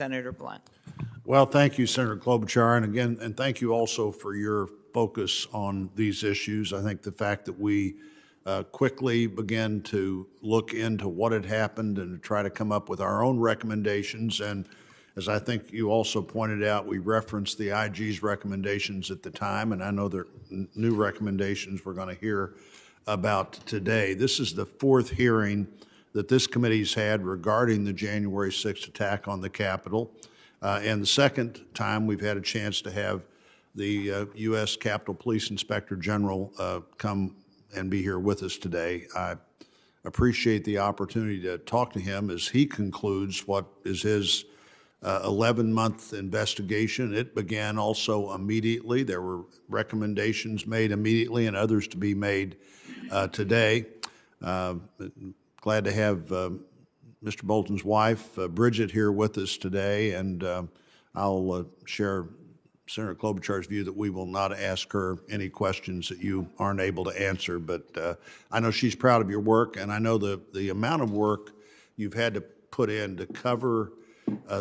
Senator Blunt. Well, thank you, Senator Klobuchar, and again, and thank you also for your focus on these issues. I think the fact that we quickly began to look into what had happened and to try to come up with our own recommendations, and as I think you also pointed out, we referenced the IG's recommendations at the time, and I know there are new recommendations we're going to hear about today. This is the fourth hearing that this committee's had regarding the January 6th attack on the Capitol. And the second time we've had a chance to have the U.S. Capitol Police Inspector General come and be here with us today. I appreciate the opportunity to talk to him as he concludes what is his 11-month investigation. It began also immediately. There were recommendations made immediately and others to be made today. Glad to have Mr. Bolton's wife, Bridget, here with us today, and I'll share Senator Klobuchar's view that we will not ask her any questions that you aren't able to answer, but I know she's proud of your work, and I know the amount of work you've had to put in to cover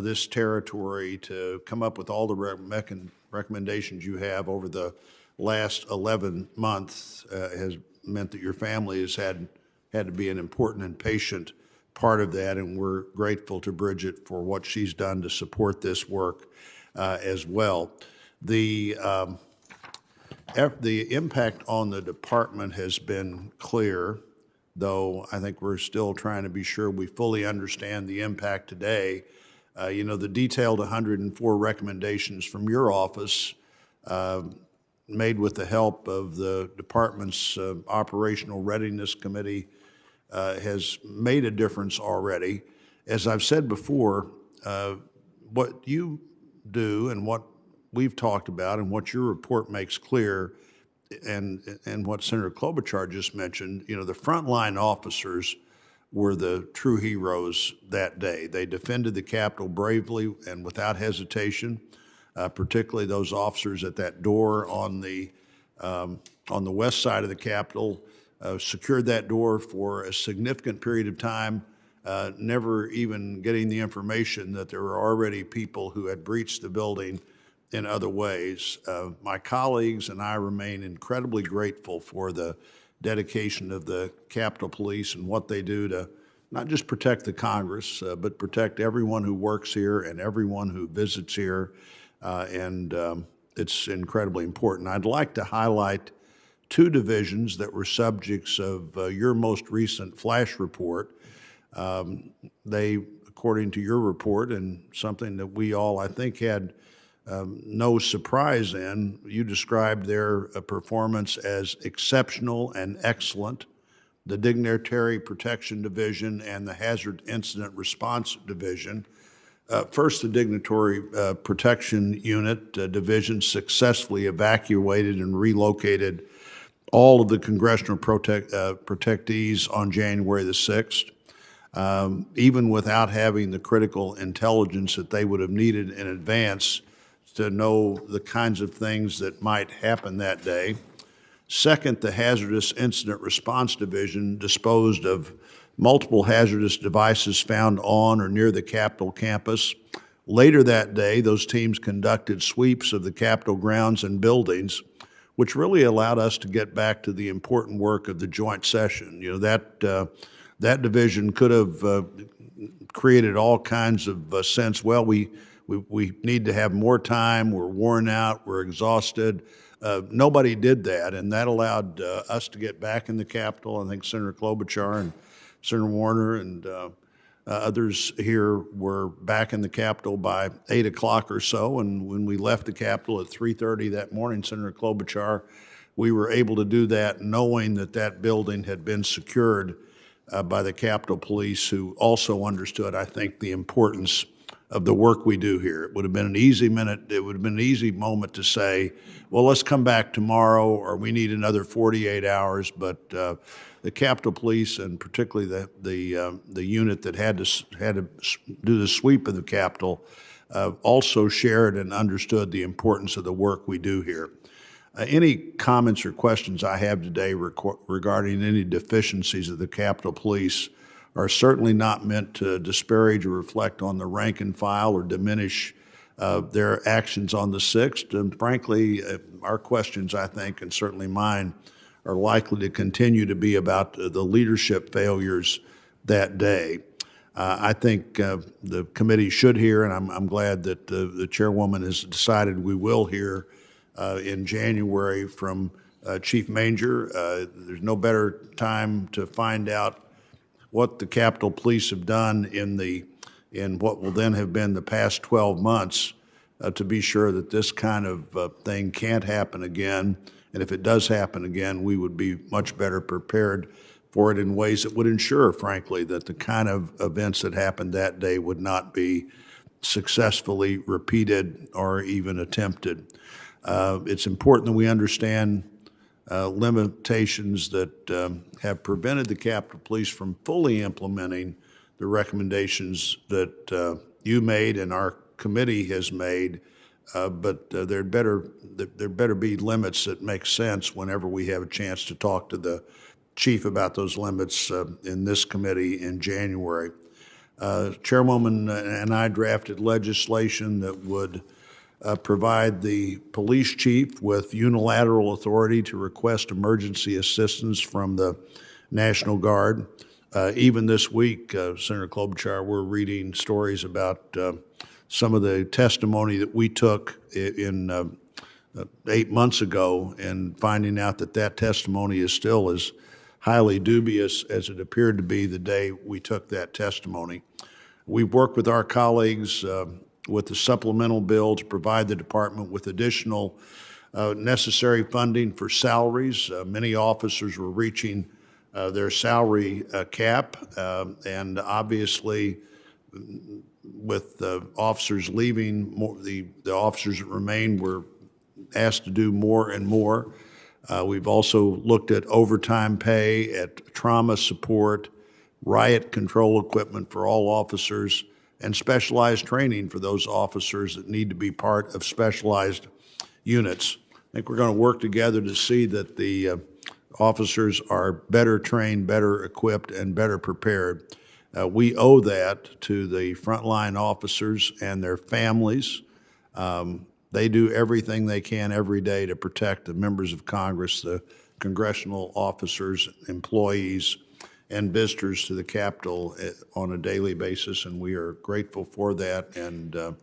this territory, to come up with all the recommendations you have over the last 11 months has meant that your family has had to be an important and patient part of that, and we're grateful to Bridget for what she's done to support this work as well. The impact on the department has been clear, though I think we're still trying to be sure we fully understand the impact today. You know, the detailed 104 recommendations from your office made with the help of the department's Operational Readiness Committee has made a difference already. As I've said before, what you do and what we've talked about and what your report makes clear and what Senator Klobuchar just mentioned, you know, the frontline officers were the true heroes that day. They defended the Capitol bravely and without hesitation, particularly those officers at that door on the west side of the Capitol. Secured that door for a significant period of time, never even getting the information that there were already people who had breached the building in other ways. My colleagues and I remain incredibly grateful for the dedication of the Capitol Police and what they do to not just protect the Congress, but protect everyone who works here and everyone who visits here, and it's incredibly important. I'd like to highlight two divisions that were subjects of your most recent flash report. They, according to your report, and something that we all, I think, had no surprise in, you described their performance as exceptional and excellent. The Dignitary Protection Division and the Hazard Incident Response Division. First, the Dignitary Protection Unit Division successfully evacuated and relocated all of the congressional protectees on January the 6th, even without having the critical intelligence that they would have needed in advance to know the kinds of things that might happen that day. Second, the Hazardous Incident Response Division disposed of multiple hazardous devices found on or near the Capitol campus. Later that day, those teams conducted sweeps of the Capitol grounds and buildings, which really allowed us to get back to the important work of the joint session. You know, that division could have created all kinds of sense. Well, we need to have more time, we're worn out, we're exhausted. Nobody did that, and that allowed us to get back in the Capitol. I think Senator Klobuchar and Senator Warner and others here were back in the Capitol by 8 o'clock or so, and when we left the Capitol at 3:30 that morning, Senator Klobuchar, we were able to do that knowing that that building had been secured by the Capitol Police, who also understood, I think, the importance of the work we do here. It would have been an easy moment to say, well, let's come back tomorrow, or we need another 48 hours, but the Capitol Police, and particularly the unit that had to do the sweep of the Capitol, also shared and understood the importance of the work we do here. Any comments or questions I have today regarding any deficiencies of the Capitol Police are certainly not meant to disparage or reflect on the rank and file or diminish their actions on the 6th. And frankly, our questions, I think, and certainly mine, are likely to continue to be about the leadership failures that day. I think the committee should hear, and I'm glad that the chairwoman has decided we will hear in January from Chief Manger. There's no better time to find out what the Capitol Police have done in what will then have been the past 12 months to be sure that this kind of thing can't happen again. And if it does happen again, we would be much better prepared for it in ways that would ensure, frankly, that the kind of events that happened that day would not be successfully repeated or even attempted. It's important that we understand limitations that have prevented the Capitol Police from fully implementing the recommendations that you made and our committee has made, but there better be limits that make sense whenever we have a chance to talk to the chief about those limits in this committee in January. Chairwoman and I drafted legislation that would provide the police chief with unilateral authority to request emergency assistance from the National Guard. Even this week, Senator Klobuchar, we're reading stories about some of the testimony that we took in 8 months ago, and finding out that that testimony is still as highly dubious as it appeared to be the day we took that testimony. We've worked with our colleagues with the supplemental bill to provide the department with additional necessary funding for salaries. Many officers were reaching their salary cap, and obviously with officers leaving, the officers that remain were asked to do more and more. We've also looked at overtime pay, at trauma support, riot control equipment for all officers, and specialized training for those officers that need to be part of specialized units. I think we're going to work together to see that the officers are better trained, better equipped, and better prepared. We owe that to the frontline officers and their families. They do everything they can every day to protect the members of Congress, the congressional officers, employees, and visitors to the Capitol on a daily basis, and we are grateful for that. And